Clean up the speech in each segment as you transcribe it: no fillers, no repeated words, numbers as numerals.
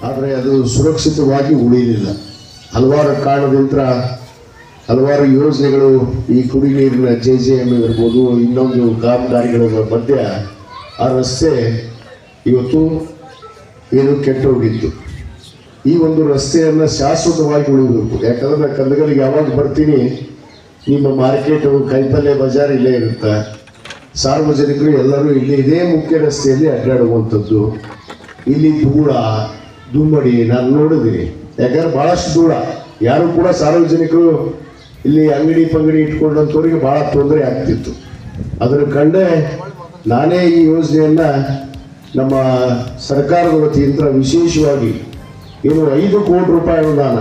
ಆದರೆ ಅದು ಸುರಕ್ಷಿತವಾಗಿ ಉಳಿಯಲಿಲ್ಲ. ಹಲವಾರು ಕಾರಣದಿಂದ ಹಲವಾರು ಯೋಜನೆಗಳು ಈ ಕುಡಿ ನೀರಿನ JJM ಇರ್ಬೋದು, ಇನ್ನೊಂದು ಕಾಮಗಾರಿಗಳ ಮಧ್ಯ ಆ ರಸ್ತೆ ಇವತ್ತು ಏನು ಕೆಟ್ಟು ಹೋಗಿತ್ತು. ಈ ಒಂದು ರಸ್ತೆಯನ್ನು ಶಾಶ್ವತವಾಗಿ ಉಳಿಬೇಕು. ಯಾಕಂದ್ರೆ ನಾನು ಕಂದಗಲಿಗೆ ಯಾವಾಗ ಬರ್ತೀನಿ, ನಿಮ್ಮ ಮಾರ್ಕೆಟು ಕೈಪಲ್ಯ ಬಜಾರ್ ಇಲ್ಲೇ ಇರುತ್ತೆ. ಸಾರ್ವಜನಿಕರು ಎಲ್ಲರೂ ಇಲ್ಲಿ ಇದೇ ಮುಖ್ಯ ರಸ್ತೆಯಲ್ಲಿ ಅಡ್ಡಾಡುವಂಥದ್ದು. ಇಲ್ಲಿ ಧೂಳ ದುಮ್ಮಡಿ ನಾನು ನೋಡಿದ್ದೀನಿ. ಯಾಕಂದ್ರೆ ಭಾಳಷ್ಟು ಧೂಳ. ಯಾರು ಕೂಡ ಸಾರ್ವಜನಿಕರು ಇಲ್ಲಿ ಅಂಗಡಿ ಪಂಗಡಿ ಇಟ್ಕೊಂಡಂಥವ್ರಿಗೆ ಭಾಳ ತೊಂದರೆ ಆಗ್ತಿತ್ತು. ಅದನ್ನು ಕಂಡೇ ನಾನೇ ಈ ಯೋಜನೆಯನ್ನು ನಮ್ಮ ಸರ್ಕಾರದ ವತಿಯಿಂದ ವಿಶೇಷವಾಗಿ ಏನು 5 ಕೋಟಿ ರೂಪಾಯಿ ಅನುದಾನ,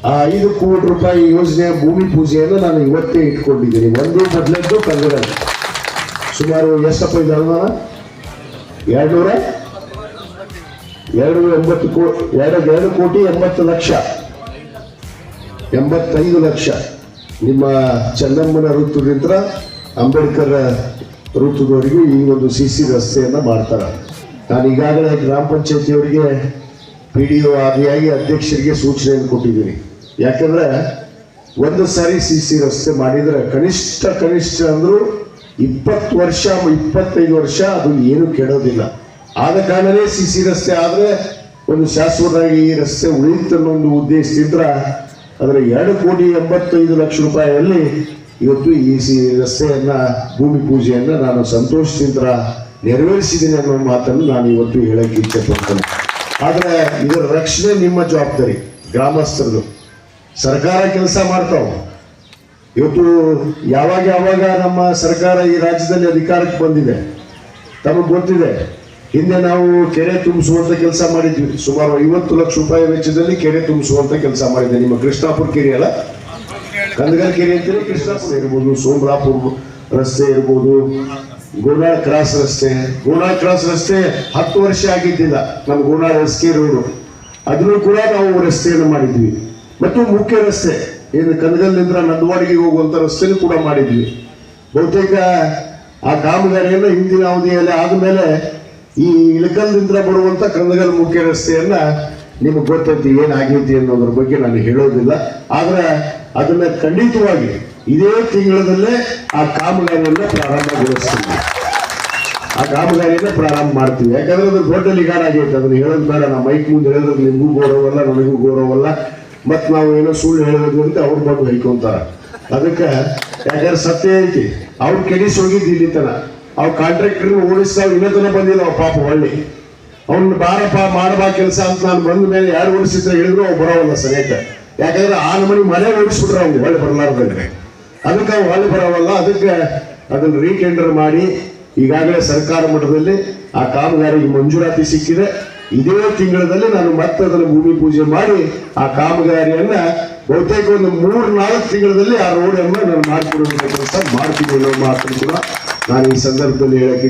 ಆ 5 ಕೋಟಿ ರೂಪಾಯಿ ಯೋಜನೆಯ ಭೂಮಿ ಪೂಜೆಯನ್ನು ನಾನು ಇವತ್ತೇ ಇಟ್ಕೊಂಡಿದ್ದೀನಿ. ಒಂದು ಮೊದಲದ್ದು ಕನ್ನಡದಲ್ಲಿ ಸುಮಾರು ಎಷ್ಟಪ್ಪ ಇದೆ ಅನುದಾನ? 2 ಕೋಟಿ 80 ಲಕ್ಷ, 85 ಲಕ್ಷ ನಿಮ್ಮ ಚನ್ನಮ್ಮನ ವೃತ್ತದಿಂದ ಅಂಬೇಡ್ಕರ್ ವೃತ್ತದವರೆಗೂ ಈ ಒಂದು CC ರಸ್ತೆಯನ್ನು ಮಾಡ್ತಾರೆ. ನಾನು ಈಗಾಗಲೇ ಗ್ರಾಮ ಪಂಚಾಯತಿಯವರಿಗೆ PDO ಆದಿಯಾಗಿ ಅಧ್ಯಕ್ಷರಿಗೆ ಸೂಚನೆಯನ್ನು ಕೊಟ್ಟಿದ್ದೀನಿ. ಯಾಕಂದ್ರೆ ಒಂದು ಸಾರಿ CC ರಸ್ತೆ ಮಾಡಿದರೆ ಕನಿಷ್ಠ ಅಂದರೂ 20 ವರ್ಷ 25 ವರ್ಷ ಅದು ಏನು ಕೆಡೋದಿಲ್ಲ. ಆದ ಕಾರಣನೇ CC ರಸ್ತೆ ಆದರೆ ಒಂದು ಶಾಶ್ವತವಾಗಿ ಈ ರಸ್ತೆ ಉಳಿಯುತ್ತೆ ಅನ್ನೋ ಒಂದು ಉದ್ದೇಶದಿಂದ ಅದರ 2 ಕೋಟಿ 85 ಲಕ್ಷ ರೂಪಾಯಿಯಲ್ಲಿ ಇವತ್ತು ಈ ರಸ್ತೆಯನ್ನ ಭೂಮಿ ಪೂಜೆಯನ್ನು ನಾನು ಸಂತೋಷದಿಂದ ನೆರವೇರಿಸಿದ್ದೀನಿ ಅನ್ನೋ ಮಾತನ್ನು ನಾನು ಇವತ್ತು ಹೇಳಕ್ಕೆ ಇಚ್ಛೆ ಪಡ್ತೇನೆ. ಆದರೆ ಇದರ ರಕ್ಷಣೆ ನಿಮ್ಮ ಜವಾಬ್ದಾರಿ, ಗ್ರಾಮಸ್ಥರದು. ಸರ್ಕಾರ ಕೆಲಸ ಮಾಡ್ತಾವ. ಇವತ್ತು ಯಾವಾಗ ನಮ್ಮ ಸರ್ಕಾರ ಈ ರಾಜ್ಯದಲ್ಲಿ ಅಧಿಕಾರಕ್ಕೆ ಬಂದಿದೆ ತಮಗೆ ಗೊತ್ತಿದೆ. ಹಿಂದೆ ನಾವು ಕೆರೆ ತುಂಬಿಸುವಂತ ಕೆಲಸ ಮಾಡಿದ್ವಿ. ಸುಮಾರು 50 ಲಕ್ಷ ರೂಪಾಯಿ ವೆಚ್ಚದಲ್ಲಿ ಕೆರೆ ತುಂಬಿಸುವಂತ ಕೆಲಸ ಮಾಡಿದ್ದೆ. ನಿಮ್ಮ ಕೃಷ್ಣಾಪುರ ಕೆರೆ ಅಲ್ಲ, ಕಂದಗಲ್ ಕೆರೆ ಅಂತೀರಿ. ಕೃಷ್ಣಾಪುರ ಇರ್ಬೋದು, ಸೋಮರಾಪುರ ರಸ್ತೆ ಇರ್ಬೋದು, ಗೋನಾಳ್ ಕ್ರಾಸ್ ರಸ್ತೆ 10 ವರ್ಷ ಆಗಿದ್ದಿಲ್ಲ. ನಮ್ಮ ಗೋನಾಳ್ SK ರೋಡು ಅದನ್ನು ಕೂಡ ನಾವು ರಸ್ತೆಯನ್ನು ಮಾಡಿದ್ವಿ. ಮತ್ತು ಮುಖ್ಯ ರಸ್ತೆ ಏನು ಕಂದಗಲ್ನಿಂದ ನಂದವಾಡಿಗೆ ಹೋಗುವಂತ ರಸ್ತೆನೂ ಕೂಡ ಮಾಡಿದ್ವಿ. ಬಹುತೇಕ ಆ ಕಾಮಗಾರಿಯನ್ನು ಹಿಂದಿನ ಅವಧಿಯಲ್ಲಿ ಆದಮೇಲೆ ಈ ಇಳಕಲ್ನಿಂದ ಬರುವಂತ ಕಂದಗಲ್ ಮುಖ್ಯ ರಸ್ತೆಯನ್ನ ನಿಮಗೆ ಗೊತ್ತೈತಿ ಏನಾಗೈತಿ ಅನ್ನೋದ್ರ ಬಗ್ಗೆ ನಾನು ಹೇಳೋದಿಲ್ಲ. ಆದ್ರೆ ಅದನ್ನ ಖಂಡಿತವಾಗಿ ಇದೇ ತಿಂಗಳಲ್ಲೇ ಆ ಕಾಮಗಾರಿಯನ್ನ ಪ್ರಾರಂಭ ಮಾಡ್ತೀವಿ. ಯಾಕಂದ್ರೆ ಅದು ದೊಡ್ಡ ಲಿಗಾಡ ಆಗೈತೆ. ಅದನ್ನ ಹೇಳೋದು ಬೇಡ. ನಾ ಮೈಕ್ ಮುಂದೆ ಹೇಳಿದ್ರೆ ನಿಮಗೂ ಗೌರವಲ್ಲ, ನನಗೂ ಗೌರವಲ್ಲ. ಮತ್ ನಾವು ಏನೋ ಸುಳ್ಳು ಹೇಳೋದು ಅಂತ ಅವ್ರ ಬಂದು ಹೈಕೊಂತಾರ. ಅದಕ್ಕೆ ಯಾಕಂದ್ರೆ ಸತ್ಯ ಐತಿ. ಅವ್ರು ಕೆಡಿಸಿ ಹೋಗಿದ್ದು ಇಲ್ಲಿ ತನ. ಅವ್ ಕಾಂಟ್ರಾಕ್ಟರ್ ಓಡಿಸ್ತಾವ್ ಇನ್ನತನ ಬಂದಿಲ್ಲ. ಅವ್ ಪಾಪ ಒಳ್ಳೆ ಅವ್ನ ಬಾರಪ್ಪ ಮಾಡಬಾ ಕೆಲಸ ಅಂತ ನಾನು ಬಂದ ಮೇಲೆ 2 ವರ್ಷ ಹೇಳಿದ್ರು ಅವ್ ಬರೋವಲ್ಲ ಸರಿಯಾಗ. ಯಾಕಂದ್ರೆ ಆ ನಮನಿ ಮನೆ ಓಡಿಸ್ಬಿಟ್ರೆ ಅವ್ನು ಒಳ್ಳೆ ಬರಲಾರ್ದಂಗೆ. ಅದಕ್ಕೆ ಅವ್ ಒಳ್ಳೆ ಬರೋವಲ್ಲ. ಅದಕ್ಕೆ ಅದನ್ನ ರೀಟೆಂಡರ್ ಮಾಡಿ ಈಗಾಗಲೇ ಸರ್ಕಾರ ಮಟ್ಟದಲ್ಲಿ ಆ ಕಾಮಗಾರಿಗೆ ಮಂಜೂರಾತಿ ಸಿಕ್ಕಿದೆ. ಇದೇ ತಿಂಗಳಲ್ಲಿ ನಾನು ಮತ್ತೆ ಅದನ್ನು ಭೂಮಿ ಪೂಜೆ ಮಾಡಿ ಆ ಕಾಮಗಾರಿಯನ್ನ ಬಹುತೇಕ ಒಂದು 3-4 ತಿಂಗಳಲ್ಲಿ ಆ ರೋಡನ್ನು ನಾನು ಮಾಡಿಕೊಡುವಂತ ಕೆಲಸ ಮಾಡ್ತೀನಿ ಅನ್ನೋ ಮಾತನ್ನು ಕೂಡ ನಾನು ಈ ಸಂದರ್ಭದಲ್ಲಿ ಹೇಳಕ್ಕೆ